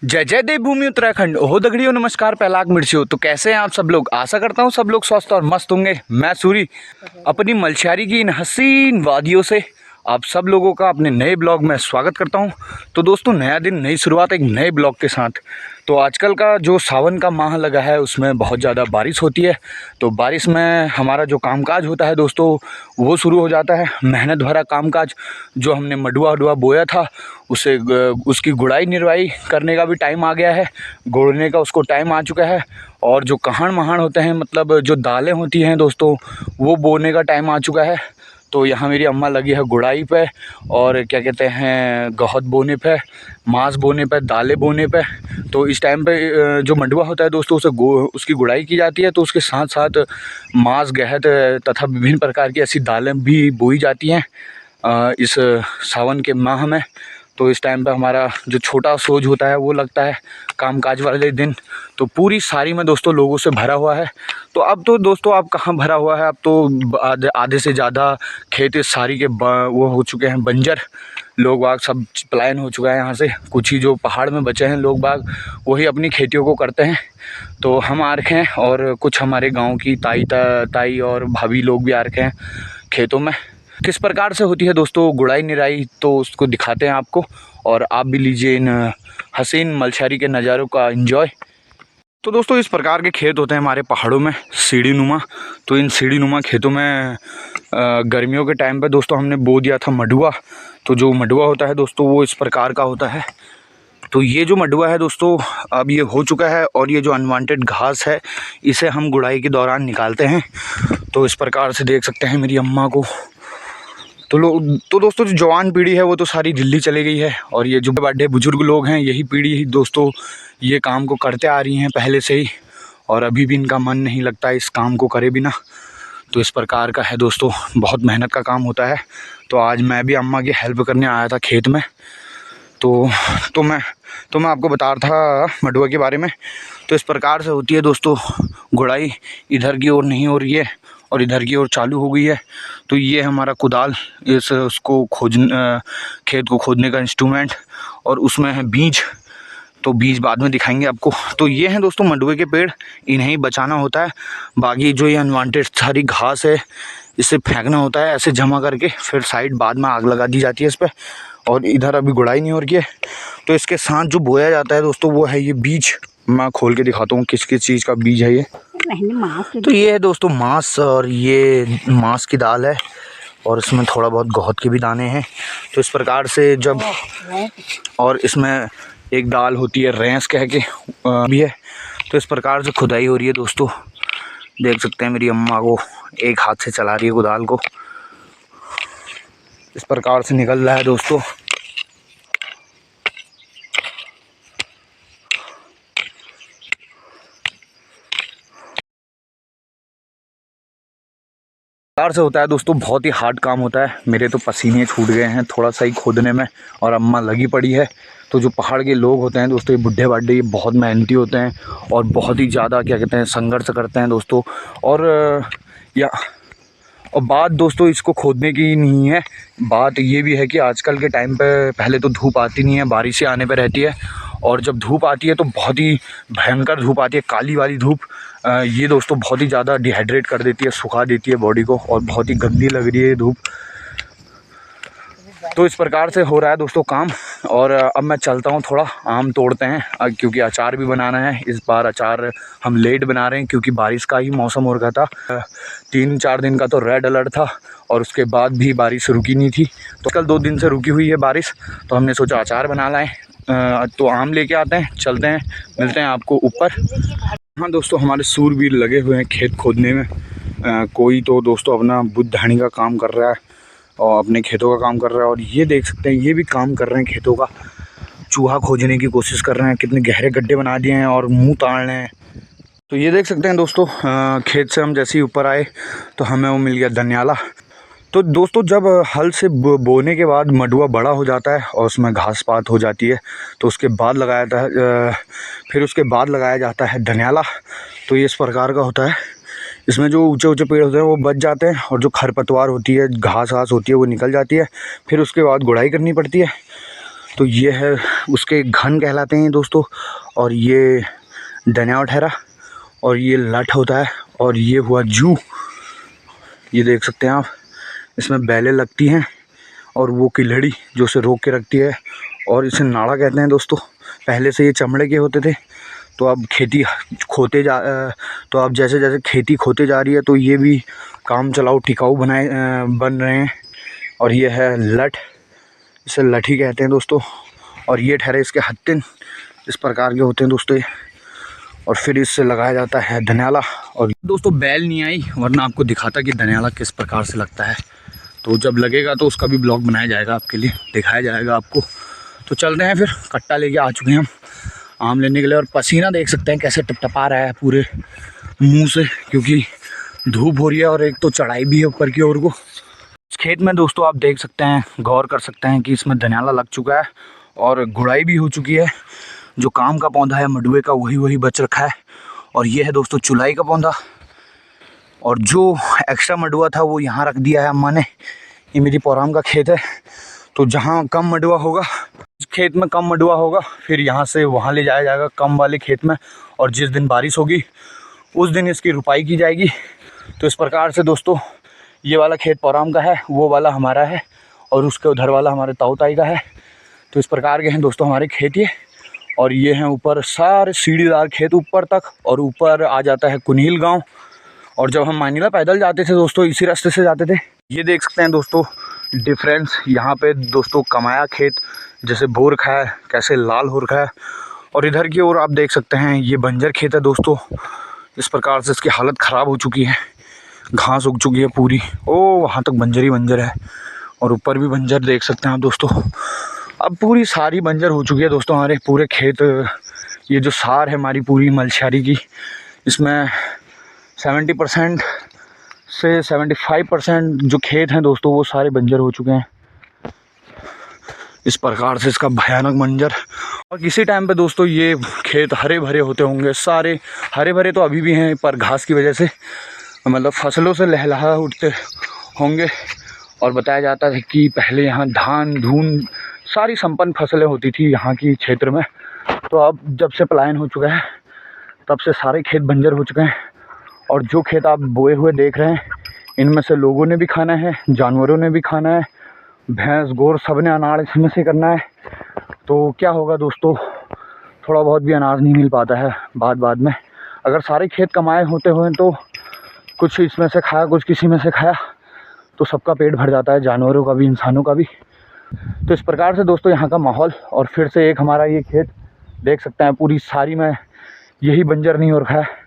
जय जय देवभूमि उत्तराखंड। ओहो दगड़ियों, नमस्कार, पहलाक मिर्चियों। तो कैसे हैं आप सब लोग? आशा करता हूँ सब लोग स्वस्थ और मस्त होंगे। मैं सूरी अपनी मलशारी की इन हसीन वादियों से आप सब लोगों का अपने नए ब्लॉग में स्वागत करता हूं। तो दोस्तों, नया दिन, नई शुरुआत एक नए ब्लॉग के साथ। तो आजकल का जो सावन का माह लगा है उसमें बहुत ज़्यादा बारिश होती है। तो बारिश में हमारा जो कामकाज होता है दोस्तों वो शुरू हो जाता है। मेहनत भरा कामकाज, जो हमने मडुआ वडुआ बोया था उसे उसकी गुड़ाई निरवाई करने का भी टाइम आ गया है। गोड़ने का उसको टाइम आ चुका है। और जो कहान महान होते हैं, मतलब जो दालें होती हैं दोस्तों, वो बोने का टाइम आ चुका है। तो यहाँ मेरी अम्मा लगी है गुड़ाई पे, और क्या कहते हैं, गहत बोने पे, मांस बोने पे, दालें बोने पे। तो इस टाइम पे जो मंडुआ होता है दोस्तों उसकी गुड़ाई की जाती है। तो उसके साथ साथ मांस, गहत तथा विभिन्न प्रकार की ऐसी दालें भी बोई जाती हैं इस सावन के माह में। तो इस टाइम पे हमारा जो छोटा सोज होता है वो लगता है कामकाज वाले दिन। तो पूरी सारी में दोस्तों लोगों से भरा हुआ है। तो अब तो दोस्तों अब कहाँ भरा हुआ है, अब तो आधे से ज़्यादा खेत इस सारी के वो हो चुके हैं बंजर। लोग बाग सब पलायन हो चुका है यहाँ से। कुछ ही जो पहाड़ में बचे हैं लोग बाग वही अपनी खेतियों को करते हैं। तो हम आ रखे हैं और कुछ हमारे गाँव की ताई और भाभी लोग भी आ रखे हैं खेतों में। किस प्रकार से होती है दोस्तों गुड़ाई निराई, तो उसको दिखाते हैं आपको, और आप भी लीजिए इन हसीन मलशारी के नज़ारों का एंजॉय। तो दोस्तों, इस प्रकार के खेत होते हैं हमारे पहाड़ों में, सीढ़ी नुमा। तो इन सीढ़ी नुमा खेतों में गर्मियों के टाइम पे दोस्तों हमने बो दिया था मडुआ। तो जो मडुआ होता है दोस्तों वो इस प्रकार का होता है। तो ये जो मडुआ है दोस्तों अब ये हो चुका है, और ये जो अनवांटेड घास है इसे हम गुड़ाई के दौरान निकालते हैं। तो इस प्रकार से देख सकते हैं मेरी अम्मा को। तो दोस्तों, जो जवान पीढ़ी है वो तो सारी दिल्ली चली गई है, और ये जो बड़े बुजुर्ग लोग हैं यही पीढ़ी ही दोस्तों ये काम को करते आ रही हैं पहले से ही, और अभी भी इनका मन नहीं लगता इस काम को करे बिना। तो इस प्रकार का है दोस्तों, बहुत मेहनत का काम होता है। तो आज मैं भी अम्मा की हेल्प करने आया था खेत में। तो मैं आपको बता रहा था मडुआ के बारे में। तो इस प्रकार से होती है दोस्तों गुड़ाई। इधर की ओर नहीं हो रही है और इधर की ओर चालू हो गई है। तो ये हमारा कुदाल, उसको खेत को खोदने का इंस्ट्रूमेंट, और उसमें है बीज। तो बीज बाद में दिखाएंगे आपको। तो ये हैं दोस्तों मंडुए के पेड़, इन्हें ही बचाना होता है। बाकी जो ये अनवांटेड सारी घास है इसे फेंकना होता है ऐसे जमा करके, फिर साइड बाद में आग लगा दी जाती है इस पर। और इधर अभी गुड़ाई नहीं हो रही है। तो इसके साथ जो बोया जाता है दोस्तों वो है ये बीज। मैं खोल के दिखाता हूँ किस किस चीज़ का बीज है ये। तो ये है दोस्तों मांस, और ये मांस की दाल है, और इसमें थोड़ा बहुत गहत के भी दाने हैं। तो इस प्रकार से जब, और इसमें एक दाल होती है रेंस कह के भी है। तो इस प्रकार से खुदाई हो रही है दोस्तों। देख सकते हैं मेरी अम्मा को एक हाथ से चला रही है कुदाल को। इस प्रकार से निकल रहा है दोस्तों। प्रकार से होता है दोस्तों, बहुत ही हार्ड काम होता है। मेरे तो पसीने छूट गए हैं थोड़ा सा ही खोदने में, और अम्मा लगी पड़ी है। तो जो पहाड़ के लोग होते हैं दोस्तों, ये बुढ़े बाढ़े, ये बहुत मेहनती होते हैं और बहुत ही ज़्यादा क्या कहते हैं संघर्ष करते हैं दोस्तों। और बात दोस्तों इसको खोदने की नहीं है, बात ये भी है कि आजकल के टाइम पे पहले तो धूप आती नहीं है, बारिशें आने पे रहती है। और जब धूप आती है तो बहुत ही भयंकर धूप आती है, काली वाली धूप। ये दोस्तों बहुत ही ज़्यादा डिहाइड्रेट कर देती है, सुखा देती है बॉडी को, और बहुत ही गंदी लग रही है ये धूप। तो इस प्रकार से हो रहा है दोस्तों काम। और अब मैं चलता हूँ, थोड़ा आम तोड़ते हैं क्योंकि अचार भी बनाना है। इस बार अचार हम लेट बना रहे हैं क्योंकि बारिश का ही मौसम हो रखा था। 3-4 दिन का तो रेड अलर्ट था, और उसके बाद भी बारिश रुकी नहीं थी। तो कल 2 दिन से रुकी हुई है बारिश, तो हमने सोचा अचार बना लाएँ। तो आम लेके आते हैं, चलते हैं, मिलते हैं आपको ऊपर। हाँ दोस्तों, हमारे सूरवीर लगे हुए हैं खेत खोदने में। कोई तो दोस्तों अपना बुद्धहानी का काम कर रहा है और अपने खेतों का काम कर रहा है, और ये देख सकते हैं ये भी काम कर रहे हैं खेतों का। चूहा खोजने की कोशिश कर रहे हैं, कितने गहरे गड्ढे बना दिए हैं और मुंह ताड़ रहे हैं। तो ये देख सकते हैं दोस्तों, खेत से हम जैसे ही ऊपर आए तो हमें वो मिल गया धनियाला। तो दोस्तों, जब हल से बोने के बाद मडुआ बड़ा हो जाता है और उसमें घास पात हो जाती है, तो उसके बाद फिर उसके बाद लगाया जाता है धनियाला। तो ये इस प्रकार का होता है। इसमें जो ऊंचे ऊंचे पेड़ होते हैं वो बच जाते हैं, और जो खरपतवार होती है, घास होती है, वो निकल जाती है। फिर उसके बाद गुड़ाई करनी पड़ती है। तो ये है उसके घन कहलाते हैं दोस्तों, और ये धनिया ठहरा, और ये लठ होता है, और ये हुआ जू। ये देख सकते हैं आप, इसमें बैलें लगती हैं, और वो किलड़ी जो उसे रोक के रखती है, और इसे नाड़ा कहते हैं दोस्तों। पहले से ये चमड़े के होते थे, तो अब खेती खोते जा तो अब जैसे जैसे खेती खोते जा रही है, तो ये भी काम चलाऊ टिकाऊ बन रहे हैं। और ये है लठ, इसे लठी कहते हैं दोस्तों। और ये ठहरे इसके हत्थिन, इस प्रकार के होते हैं दोस्तों ये। और फिर इससे लगाया जाता है धनियाला। और दोस्तों बैल नहीं आई, वरना आपको दिखाता कि धनियाला किस प्रकार से लगता है। तो जब लगेगा तो उसका भी ब्लॉग बनाया जाएगा, आपके लिए दिखाया जाएगा आपको। तो चलते हैं फिर, कट्टा लेके आ चुके हैं हम आम लेने के लिए। और पसीना देख सकते हैं कैसे टपटपा रहा है पूरे मुंह से, क्योंकि धूप हो रही है और एक तो चढ़ाई भी है ऊपर की ओर को। इस खेत में दोस्तों आप देख सकते हैं, गौर कर सकते हैं कि इसमें धनियाला लग चुका है और गुड़ाई भी हो चुकी है। जो काम का पौधा है मडुए का, वही बच रखा है। और ये है दोस्तों चुलाई का पौधा, और जो एक्स्ट्रा मडुआ था वो यहाँ रख दिया है अम्मा ने। ये मेरी पौराम का खेत है, तो जहाँ कम मडुआ होगा, खेत में कम मडुआ होगा, फिर यहाँ से वहाँ ले जाया जाएगा कम वाले खेत में। और जिस दिन बारिश होगी उस दिन इसकी रुपाई की जाएगी। तो इस प्रकार से दोस्तों ये वाला खेत पौराम का है, वो वाला हमारा है, और उसके उधर वाला हमारे ताऊ ताई का है। तो इस प्रकार के हैं दोस्तों हमारे खेत ये। और ये हैं ऊपर सारे सीढ़ीदार खेत ऊपर तक, और ऊपर आ जाता है कुनील गाँव। और जब हम मानीला पैदल जाते थे दोस्तों, इसी रास्ते से जाते थे। ये देख सकते हैं दोस्तों डिफरेंस, यहाँ पे दोस्तों कमाया खेत जैसे बो रखा है, कैसे लाल हो रखा है। और इधर की ओर आप देख सकते हैं ये बंजर खेत है दोस्तों। इस प्रकार से इसकी हालत ख़राब हो चुकी है, घास उग चुकी है पूरी, ओ वहाँ तक बंजर ही बंजर है। और ऊपर भी बंजर देख सकते हैं आप दोस्तों। अब पूरी सारी बंजर हो चुकी है दोस्तों हमारे पूरे खेत। ये जो सार है हमारी पूरी मलछारी की, इसमें 70% से 75% जो खेत हैं दोस्तों वो सारे बंजर हो चुके हैं। इस प्रकार से इसका भयानक मंजर। और किसी टाइम पे दोस्तों ये खेत हरे भरे होते होंगे, सारे हरे भरे तो अभी भी हैं, पर घास की वजह से मतलब फसलों से लहलहा उठते होंगे। और बताया जाता है कि पहले यहाँ धान धून सारी संपन्न फसलें होती थी यहाँ की क्षेत्र में। तो अब जब से पलायन हो चुका है तब से सारे खेत बंजर हो चुके हैं। और जो खेत आप बोए हुए देख रहे हैं, इनमें से लोगों ने भी खाना है, जानवरों ने भी खाना है, भैंस गोर सब ने अनाज इसमें से करना है। तो क्या होगा दोस्तों, थोड़ा बहुत भी अनाज नहीं मिल पाता है बाद में। अगर सारे खेत कमाए होते हुए तो कुछ इसमें से खाया, कुछ किसी में से खाया, तो सबका पेट भर जाता है, जानवरों का भी इंसानों का भी। तो इस प्रकार से दोस्तों यहाँ का माहौल। और फिर से एक हमारा ये खेत देख सकते हैं, पूरी सारी में यही बंजर नहीं हो रखा है।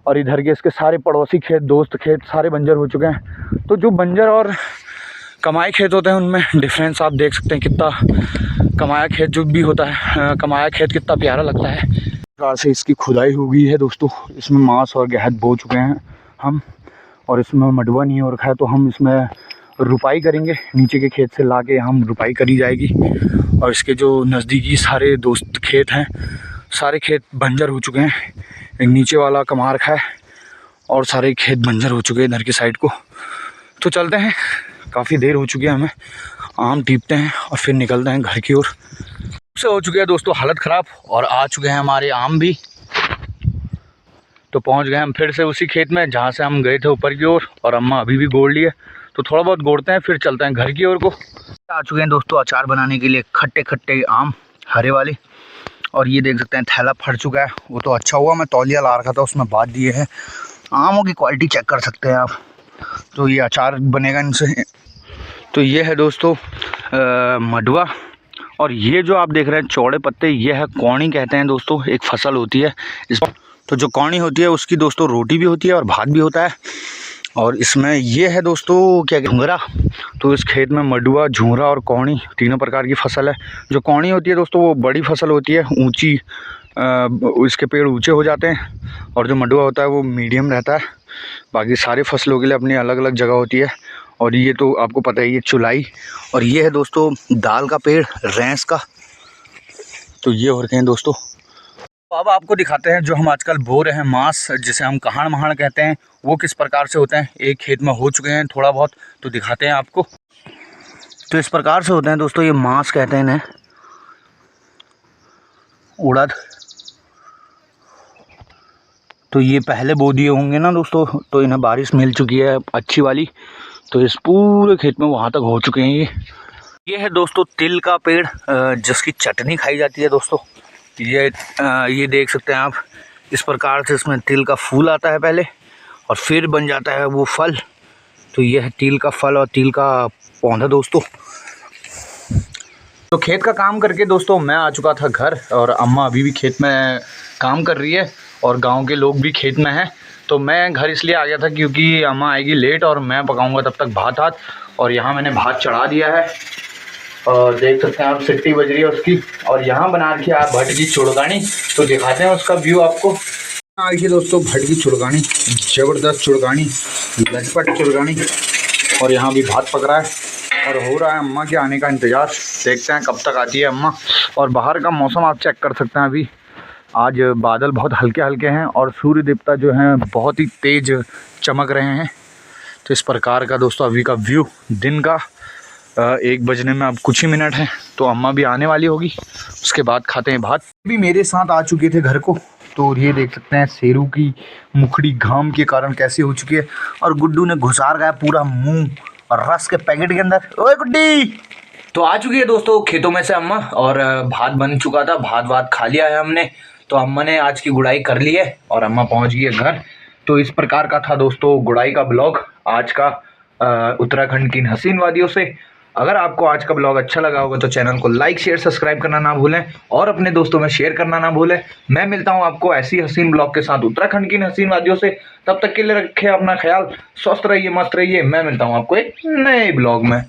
और इधर के इसके सारे पड़ोसी खेत, दोस्त खेत सारे बंजर हो चुके हैं। तो जो बंजर और कमाए खेत होते हैं उनमें डिफरेंस आप देख सकते हैं कितना। कमाया खेत जो भी होता है, कमाया खेत कितना प्यारा लगता है। इस प्रकार से इसकी खुदाई हो गई है दोस्तों। इसमें मांस और गहत बो चुके हैं हम, और इसमें मडुआ नहीं हो रखा है। तो हम इसमें रुपाई करेंगे, नीचे के खेत से ला के हम रुपाई करी जाएगी। और इसके जो नज़दीकी सारे दोस्त खेत हैं, सारे खेत बंजर हो चुके हैं। एक नीचे वाला कमा रखा है, और सारे खेत बंजर हो चुके हैं इधर की साइड को। तो चलते हैं, काफ़ी देर हो चुकी है, हमें आम टीपते हैं और फिर निकलते हैं घर की ओर। से हो चुकी है दोस्तों हालत ख़राब, और आ चुके हैं हमारे आम भी। तो पहुंच गए हम फिर से उसी खेत में जहां से हम गए थे ऊपर की ओर, और अम्मा अभी भी गोड़ लिए। तो थोड़ा बहुत गोड़ते हैं, फिर चलते हैं घर की ओर को। आ चुके हैं दोस्तों अचार बनाने के लिए खट्टे खट्टे आम हरे वाले। और ये देख सकते हैं थैला फट चुका है, वो तो अच्छा हुआ मैं तौलिया ला रखा था, उसमें बात दिए हैं। आमों की क्वालिटी चेक कर सकते हैं आप। तो ये अचार बनेगा इनसे। तो ये है दोस्तों मडुआ। और ये जो आप देख रहे हैं चौड़े पत्ते, ये है कौड़ी कहते हैं दोस्तों, एक फसल होती है इस। तो जो कौड़ी होती है उसकी दोस्तों रोटी भी होती है और भात भी होता है। और इसमें ये है दोस्तों क्या झुंगरा। तो इस खेत में मडुआ, झुंगरा और कौड़ी तीनों प्रकार की फसल है। जो कौड़ी होती है दोस्तों वो बड़ी फसल होती है, ऊंची, इसके पेड़ ऊंचे हो जाते हैं। और जो मडुआ होता है वो मीडियम रहता है। बाकी सारे फसलों के लिए अपनी अलग अलग जगह होती है। और ये तो आपको पता है, ये चुलाई। और ये है दोस्तों दाल का पेड़, रैंस का। तो ये हो रखे हैं दोस्तों। तो अब आपको दिखाते हैं जो हम आजकल बो रहे हैं मांस, जिसे हम कहाड़ महाड़ कहते हैं, वो किस प्रकार से होते हैं। एक खेत में हो चुके हैं थोड़ा बहुत, तो दिखाते हैं आपको। तो इस प्रकार से होते हैं दोस्तों, ये मांस कहते हैं इन्हें। उड़द। तो ये पहले बो दिए होंगे ना दोस्तों, तो इन्हें बारिश मिल चुकी है अच्छी वाली, तो इस पूरे खेत में वहाँ तक हो चुके हैं। ये है दोस्तों तिल का पेड़, जिसकी चटनी खाई जाती है दोस्तों। ये देख सकते हैं आप, इस प्रकार से इसमें तिल का फूल आता है पहले और फिर बन जाता है वो फल। तो ये है तिल का फल और तिल का पौधा दोस्तों। तो खेत का काम करके दोस्तों मैं आ चुका था घर, और अम्मा अभी भी खेत में काम कर रही है और गांव के लोग भी खेत में हैं। तो मैं घर इसलिए आ गया था क्योंकि अम्मा आएगी लेट और मैं पकाऊंगा तब तक भात। और यहाँ मैंने भात चढ़ा दिया है और देख सकते हैं आप सिट्टी बज रही है उसकी। और यहाँ बना रखी है आप भट की चुड़गानी, तो दिखाते हैं उसका व्यू आपको। देखिए दोस्तों भट की चुड़गानी, ज़बरदस्त चुड़गानी, लटपट चुड़गानी। और यहाँ भी भात पक रहा है और हो रहा है अम्मा के आने का इंतज़ार। देखते हैं कब तक आती है अम्मा। और बाहर का मौसम आप चेक कर सकते हैं, अभी आज बादल बहुत हल्के हल्के हैं और सूर्य देवता जो हैं बहुत ही तेज़ चमक रहे हैं। तो इस प्रकार का दोस्तों अभी का व्यू दिन का। 1 बजने में अब कुछ ही मिनट हैं, तो अम्मा भी आने वाली होगी, उसके बाद खाते हैं भात। भी मेरे साथ आ चुके थे घर को, तो ये देख सकते हैं शेरू की मुखड़ी घाम के कारण कैसी हो चुकी है। और गुड्डू ने घुसार गया पूरा मुंह और रस के पैकेट के अंदर। ओए गुड्डी! तो आ चुकी है दोस्तों खेतों में से अम्मा, और भात बन चुका था, भात खा लिया है हमने। तो अम्मा ने आज की गुड़ाई कर ली है और अम्मा पहुंच गई है घर। तो इस प्रकार का था दोस्तों गुड़ाई का ब्लॉग आज का, उत्तराखंड की इन हसीन वादियों से। अगर आपको आज का ब्लॉग अच्छा लगा होगा तो चैनल को लाइक शेयर सब्सक्राइब करना ना भूलें और अपने दोस्तों में शेयर करना ना भूलें। मैं मिलता हूं आपको ऐसी हसीन ब्लॉग के साथ उत्तराखंड की इन हसीन वादियों से। तब तक के लिए रखें अपना ख्याल, स्वस्थ रहिए, मस्त रहिए। मैं मिलता हूं आपको एक नए ब्लॉग में।